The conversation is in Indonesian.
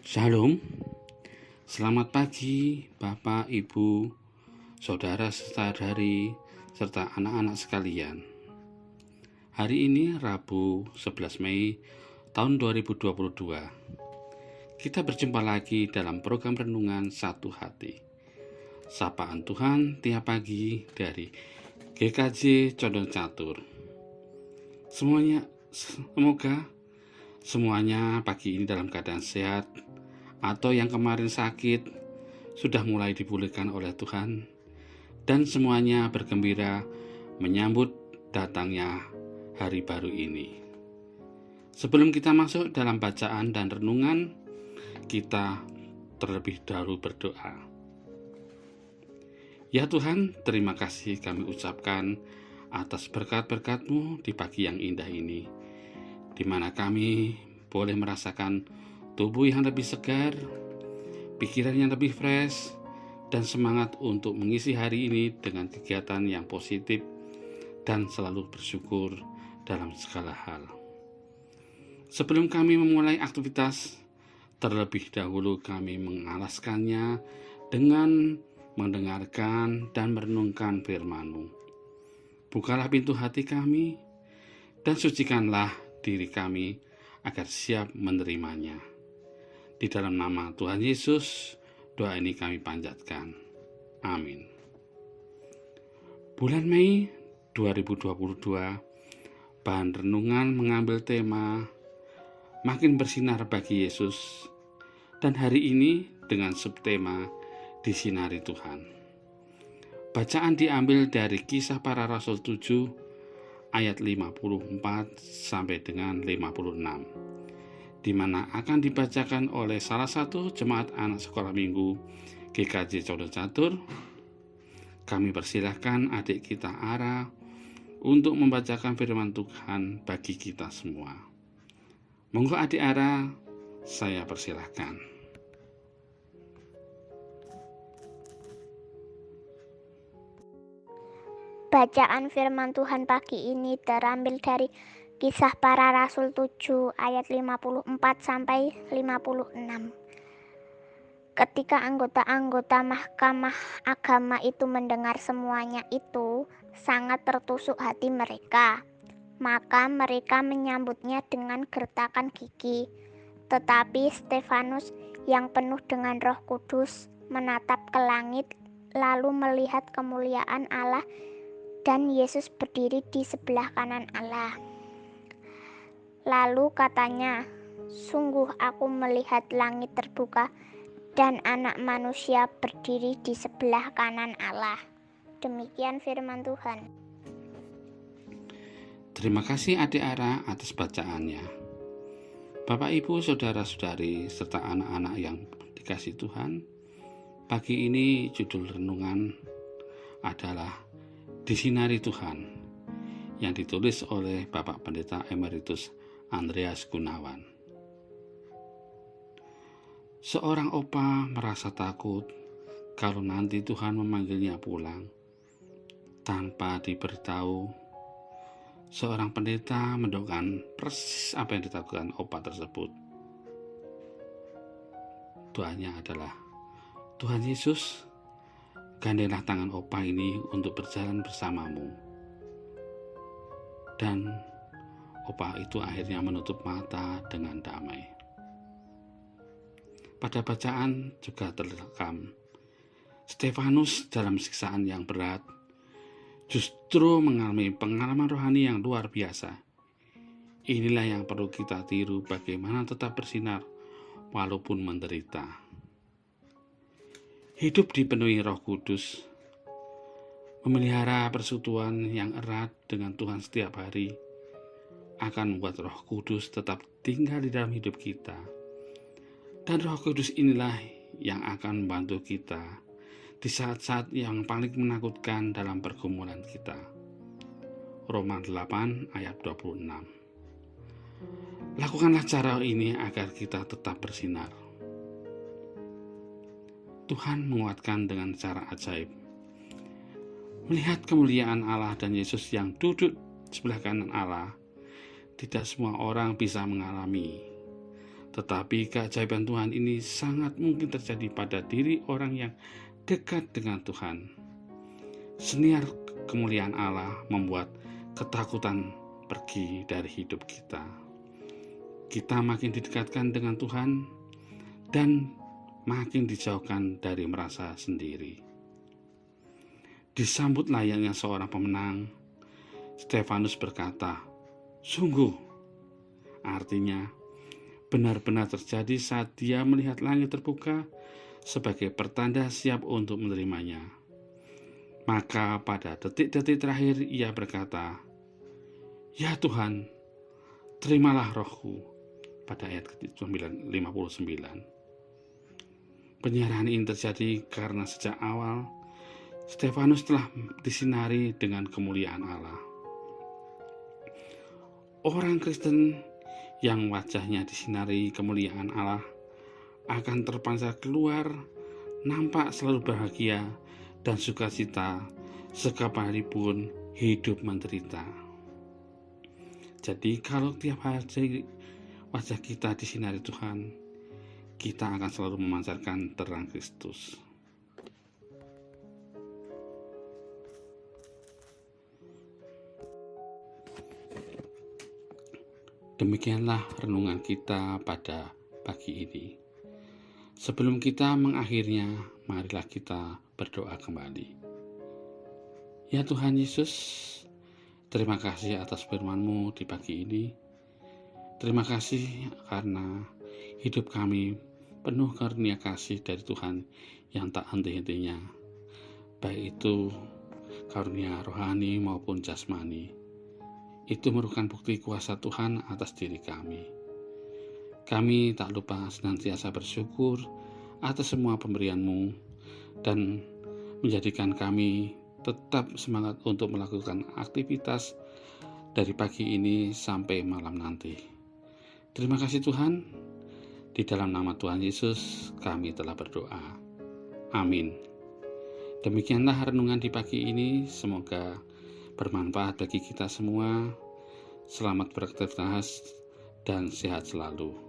Shalom, selamat pagi Bapak, Ibu, Saudara saudari, serta anak-anak sekalian. Hari ini Rabu 11 Mei tahun 2022. Kita berjumpa lagi dalam program Renungan Satu Hati. Sapaan Tuhan tiap pagi dari GKJ Condong Catur. Semoga semuanya pagi ini dalam keadaan sehat, atau yang kemarin sakit sudah mulai dipulihkan oleh Tuhan, dan semuanya bergembira menyambut datangnya hari baru ini. Sebelum kita masuk dalam bacaan dan renungan, kita terlebih dahulu berdoa. Ya Tuhan, terima kasih kami ucapkan atas berkat-berkat-Mu di pagi yang indah ini, di mana kami boleh merasakan tubuh yang lebih segar, pikiran yang lebih fresh, dan semangat untuk mengisi hari ini dengan kegiatan yang positif dan selalu bersyukur dalam segala hal. Sebelum kami memulai aktivitas, terlebih dahulu kami mengalaskannya dengan mendengarkan dan merenungkan firman-Mu. Bukalah pintu hati kami dan sucikanlah diri kami agar siap menerimanya. Di dalam nama Tuhan Yesus, doa ini kami panjatkan. Amin. Bulan Mei 2022, bahan renungan mengambil tema Makin Bersinar Bagi Yesus, dan hari ini dengan subtema Disinari Tuhan. Bacaan diambil dari Kisah Para Rasul 7 ayat 54 sampai dengan 56, di mana akan dibacakan oleh salah satu jemaat anak sekolah minggu GKJ Condong Catur. Kami persilahkan adik kita Ara untuk membacakan firman Tuhan bagi kita semua. Monggo adik Ara, saya persilahkan. Bacaan firman Tuhan pagi ini terambil dari Kisah Para Rasul 7 ayat 54 sampai 56. Ketika anggota-anggota Mahkamah Agama itu mendengar semuanya itu, sangat tertusuk hati mereka. Maka mereka menyambutnya dengan gertakan gigi. Tetapi Stefanus yang penuh dengan Roh Kudus menatap ke langit, lalu melihat kemuliaan Allah dan Yesus berdiri di sebelah kanan Allah. Lalu katanya, "Sungguh aku melihat langit terbuka dan Anak Manusia berdiri di sebelah kanan Allah." Demikian firman Tuhan. Terima kasih adik Ara atas bacaannya. Bapak, Ibu, saudara-saudari, serta anak-anak yang dikasihi Tuhan, pagi ini judul renungan adalah Disinari Tuhan, yang ditulis oleh Bapak Pendeta Emeritus Andreas Gunawan. Seorang opa merasa takut kalau nanti Tuhan memanggilnya pulang. Tanpa diberitahu, seorang pendeta mendoakan persis apa yang ditakutkan opa tersebut. Doanya adalah, Tuhan Yesus, gandenglah tangan opa ini untuk berjalan bersamamu. Dan opa itu akhirnya menutup mata dengan damai. Pada bacaan juga terekam, Stefanus dalam siksaan yang berat justru mengalami pengalaman rohani yang luar biasa. Inilah yang perlu kita tiru, bagaimana tetap bersinar walaupun menderita. Hidup dipenuhi Roh Kudus, memelihara persekutuan yang erat dengan Tuhan setiap hari akan membuat Roh Kudus tetap tinggal di dalam hidup kita. Dan Roh Kudus inilah yang akan membantu kita di saat-saat yang paling menakutkan dalam pergumulan kita. Roma 8 ayat 26. Lakukanlah cara ini agar kita tetap bersinar. Tuhan menguatkan dengan cara ajaib. Melihat kemuliaan Allah dan Yesus yang duduk sebelah kanan Allah, tidak semua orang bisa mengalami. Tetapi keajaiban Tuhan ini sangat mungkin terjadi pada diri orang yang dekat dengan Tuhan. Seniar kemuliaan Allah membuat ketakutan pergi dari hidup kita. Kita makin didekatkan dengan Tuhan dan makin dijauhkan dari merasa sendiri. Disambut layaknya seorang pemenang, Stefanus berkata, "Sungguh," artinya benar-benar terjadi saat dia melihat langit terbuka sebagai pertanda siap untuk menerimanya. Maka pada detik-detik terakhir ia berkata, "Ya Tuhan, terimalah rohku," pada ayat 59. Penyerahan ini terjadi karena sejak awal Stefanus telah disinari dengan kemuliaan Allah. Orang Kristen yang wajahnya disinari kemuliaan Allah akan terpancar keluar, nampak selalu bahagia dan sukacita sekalipun hidup menderita. Jadi kalau tiap hari wajah kita disinari Tuhan, kita akan selalu memancarkan terang Kristus. Demikianlah renungan kita pada pagi ini. Sebelum kita mengakhirinya, marilah kita berdoa kembali. Ya Tuhan Yesus, terima kasih atas firman-Mu di pagi ini. Terima kasih karena hidup kami penuh karunia kasih dari Tuhan yang tak henti-hentinya, baik itu karunia rohani maupun jasmani. Itu merupakan bukti kuasa Tuhan atas diri kami. Kami tak lupa senantiasa bersyukur atas semua pemberian-Mu dan menjadikan kami tetap semangat untuk melakukan aktivitas dari pagi ini sampai malam nanti. Terima kasih Tuhan. Di dalam nama Tuhan Yesus kami telah berdoa. Amin. Demikianlah renungan di pagi ini. Semoga bermanfaat bagi kita semua. Selamat beraktivitas dan sehat selalu.